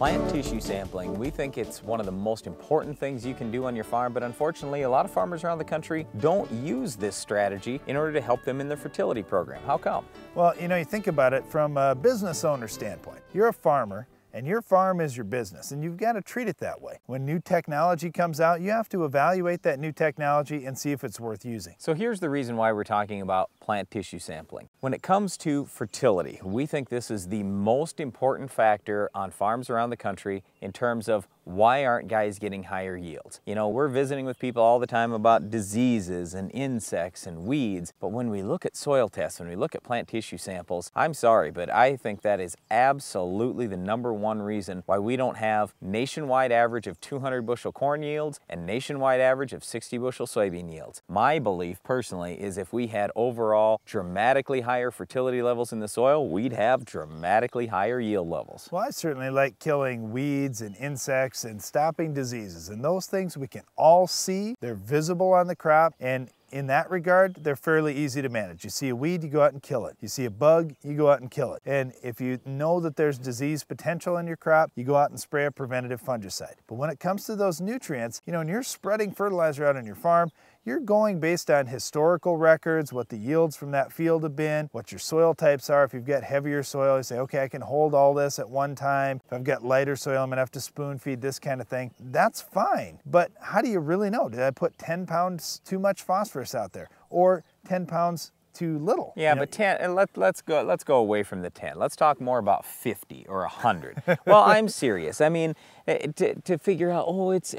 Plant tissue sampling, we think it's one of the most important things you can do on your farm, but unfortunately a lot of farmers around the country don't use this strategy in order to help them in their fertility program. How come? Well, you think about it from a business owner standpoint. You're a farmer, and your farm is your business, and you've got to treat it that way. When new technology comes out, you have to evaluate that new technology and see if it's worth using. So here's the reason why we're talking about plant tissue sampling. When it comes to fertility, we think this is the most important factor on farms around the country in terms of why aren't guys getting higher yields? We're visiting with people all the time about diseases and insects and weeds, but when we look at soil tests, when we look at plant tissue samples, I'm sorry, but I think that is absolutely the #1 reason why we don't have nationwide average of 200 bushel corn yields and nationwide average of 60 bushel soybean yields. My belief personally is if we had overall dramatically higher fertility levels in the soil, we'd have dramatically higher yield levels. Well, I certainly like killing weeds and insects and stopping diseases, and those things we can all see. They're visible on the crop, and in that regard, they're fairly easy to manage. You see a weed, you go out and kill it. You see a bug, you go out and kill it. And if you know that there's disease potential in your crop, you go out and spray a preventative fungicide. But when it comes to those nutrients, when you're spreading fertilizer out on your farm, you're going based on historical records, what the yields from that field have been, what your soil types are. If you've got heavier soil, you say, okay, I can hold all this at one time. If I've got lighter soil, I'm gonna have to spoon feed this kind of thing. That's fine, but how do you really know? Did I put 10 pounds too much phosphorus out there or 10 pounds too little? Yeah, but 10, let's go away from the 10. Let's talk more about 50 or 100. Well, I'm serious. I mean, to figure out,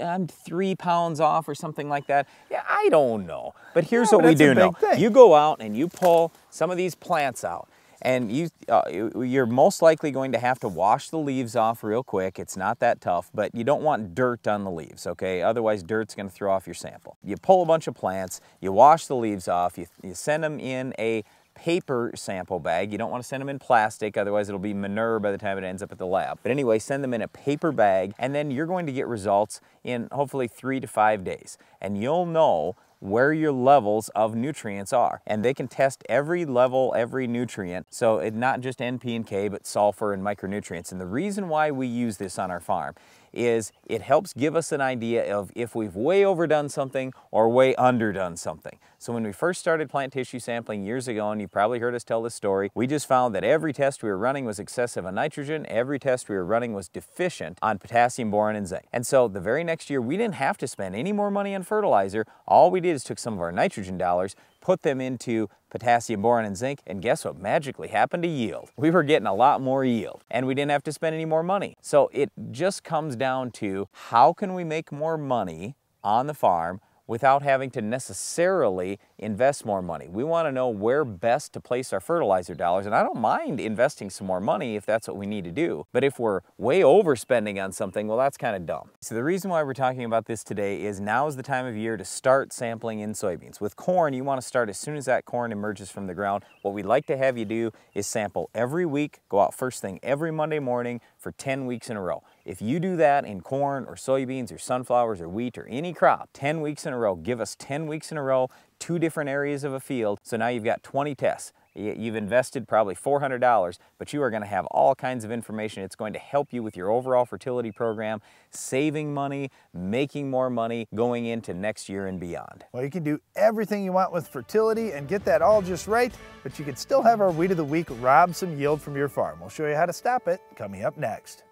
I'm 3 pounds off or something like that. Yeah, I don't know. But here's what we do know. You go out and you pull some of these plants out, and you're most likely going to have to wash the leaves off real quick. It's not that tough, but you don't want dirt on the leaves, okay? Otherwise, dirt's gonna throw off your sample. You pull a bunch of plants, you wash the leaves off, you send them in a paper sample bag. You don't want to send them in plastic, otherwise it'll be manure by the time it ends up at the lab. But anyway, send them in a paper bag, and then you're going to get results in hopefully 3 to 5 days. And you'll know where your levels of nutrients are. And they can test every level, every nutrient. So it's not just NP and K, but sulfur and micronutrients. And the reason why we use this on our farm is it helps give us an idea of if we've way overdone something or way underdone something. So when we first started plant tissue sampling years ago, and you probably heard us tell this story, we just found that every test we were running was excessive on nitrogen, every test we were running was deficient on potassium, boron, and zinc. And so the very next year, we didn't have to spend any more money on fertilizer. All we did is took some of our nitrogen dollars, put them into potassium, boron, and zinc, and guess what magically happened to yield? We were getting a lot more yield, and we didn't have to spend any more money. So it just comes down to how can we make more money on the farm without having to necessarily invest more money. We want to know where best to place our fertilizer dollars, and I don't mind investing some more money if that's what we need to do. But if we're way overspending on something, well, that's kind of dumb. So the reason why we're talking about this today is now is the time of year to start sampling in soybeans. With corn, you want to start as soon as that corn emerges from the ground. What we'd like to have you do is sample every week, go out first thing every Monday morning for 10 weeks in a row. If you do that in corn or soybeans or sunflowers or wheat or any crop, 10 weeks in a row, give us 10 weeks in a row, 2 different areas of a field. So now you've got 20 tests. You've invested probably $400, but you are going to have all kinds of information. It's going to help you with your overall fertility program, saving money, making more money going into next year and beyond. Well, you can do everything you want with fertility and get that all just right, but you can still have our Weed of the Week rob some yield from your farm. We'll show you how to stop it coming up next.